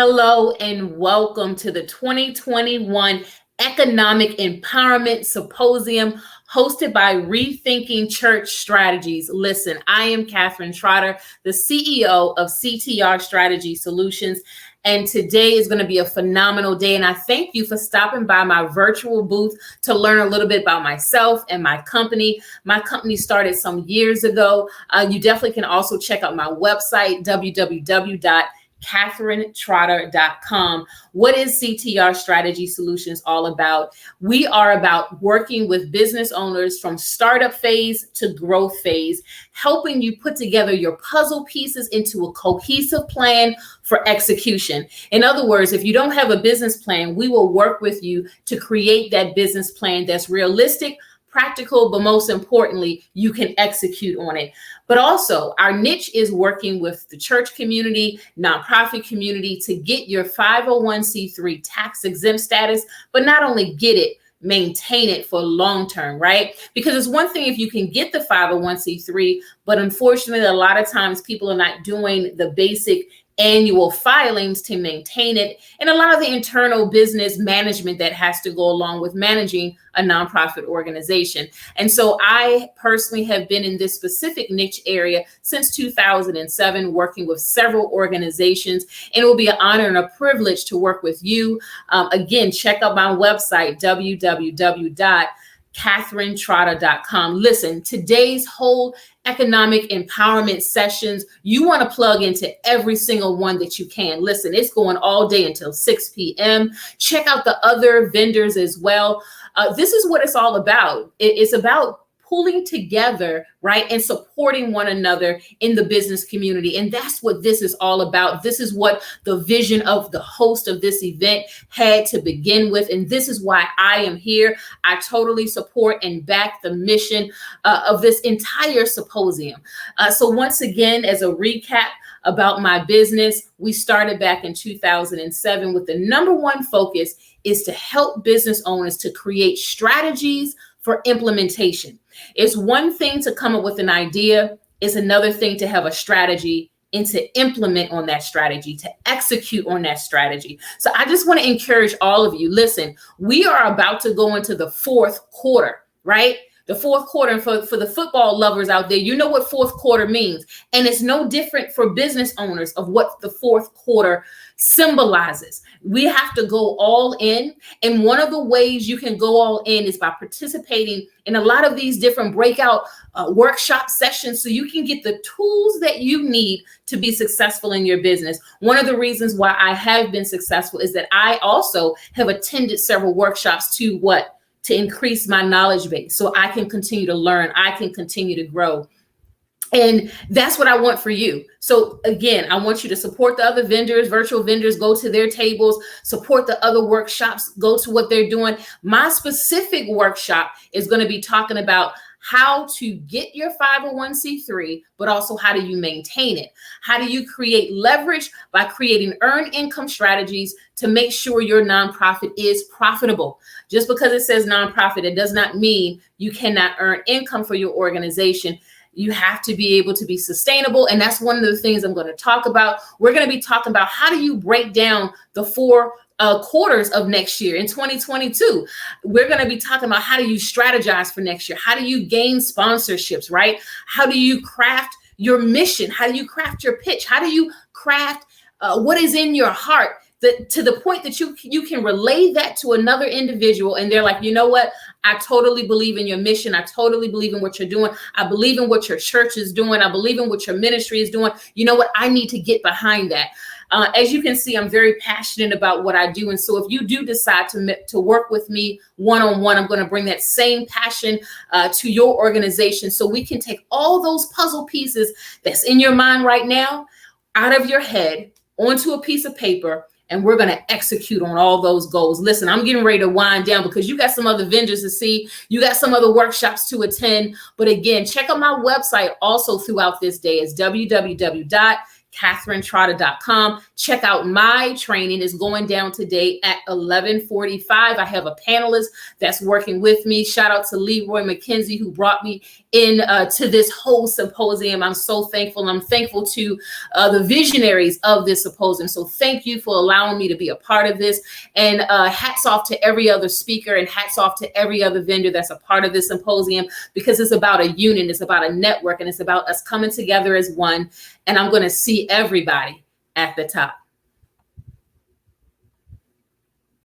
Hello and welcome to the 2021 Economic Empowerment Symposium hosted by Rethinking Church Strategies. Listen, I am Catherine Trotter, the CEO of CTR Strategy Solutions, and today is going to be a phenomenal day. And I thank you for stopping by my virtual booth to learn a little bit about myself and my company. My company started some years ago. You definitely can also check out my website, www.catherinetrotter.com. What is CTR Strategy Solutions all about? We are about working with business owners from startup phase to growth phase, helping you put together your puzzle pieces into a cohesive plan for execution. In other words, if you don't have a business plan, we will work with you to create that business plan that's realistic, practical, but most importantly, you can execute on it. But also, our niche is working with the church community, nonprofit community to get your 501c3 tax exempt status, but not only get it, maintain it for long term, right? Because it's one thing if you can get the 501c3, but unfortunately, a lot of times people are not doing the basic annual filings to maintain it, and a lot of the internal business management that has to go along with managing a nonprofit organization. And so I personally have been in this specific niche area since 2007, working with several organizations, and it will be an honor and a privilege to work with you. Again, check out my website, www.catherinetrotter.com. Listen, today's whole economic empowerment sessions, you want to plug into every single one that you can. Listen, it's going all day until 6 p.m. Check out the other vendors as well. This is what it's all about. It's about pulling together, right, and supporting one another in the business community. And that's what this is all about. This is what the vision of the host of this event had to begin with. And this is why I am here. I totally support and back the mission of this entire symposium. So once again, as a recap about my business, we started back in 2007 with the number one focus is to help business owners to create strategies for implementation. It's one thing to come up with an idea. It's another thing to have a strategy and to implement on that strategy, to execute on that strategy. So I just want to encourage all of you, listen, we are about to go into the fourth quarter, right? The fourth quarter, and for the football lovers out there, you know what fourth quarter means. And it's no different for business owners of what the fourth quarter symbolizes. We have to go all in. And one of the ways you can go all in is by participating in a lot of these different breakout workshop sessions so you can get the tools that you need to be successful in your business. One of the reasons why I have been successful is that I also have attended several workshops to increase my knowledge base so I can continue to learn, I can continue to grow. And that's what I want for you. So again, I want you to support the other vendors, virtual vendors, go to their tables, support the other workshops, go to what they're doing. My specific workshop is going to be talking about how to get your 501c3, but also how do you maintain it? How do you create leverage by creating earned income strategies to make sure your nonprofit is profitable? Just because it says nonprofit, it does not mean you cannot earn income for your organization. You have to be able to be sustainable. And that's one of the things I'm going to talk about. We're going to be talking about how do you break down the four quarters of next year in 2022. We're going to be talking about how do you strategize for next year? How do you gain sponsorships, right? How do you craft your mission? How do you craft your pitch? How do you craft what is in your heart? To the point that you can relay that to another individual and they're like, you know what? I totally believe in your mission. I totally believe in what you're doing. I believe in what your church is doing. I believe in what your ministry is doing. You know what? I need to get behind that. As you can see, I'm very passionate about what I do. And so if you do decide to work with me one-on-one, I'm going to bring that same passion to your organization so we can take all those puzzle pieces that's in your mind right now out of your head onto a piece of paper, and we're going to execute on all those goals. Listen, I'm getting ready to wind down because you got some other vendors to see. You got some other workshops to attend. But again, check out my website also throughout this day. It's www.catherinetrotter.com. check out my training. Is going down today at 11:45. I have a panelist that's working with me. Shout out to Leroy McKenzie, who brought me in to this whole symposium. I'm so thankful. I'm thankful to the visionaries of this symposium. So thank you for allowing me to be a part of this. And hats off to every other speaker, and hats off to every other vendor that's a part of this symposium, because it's about a union, it's about a network, and it's about us coming together as one. And I'm going to see everybody at the top.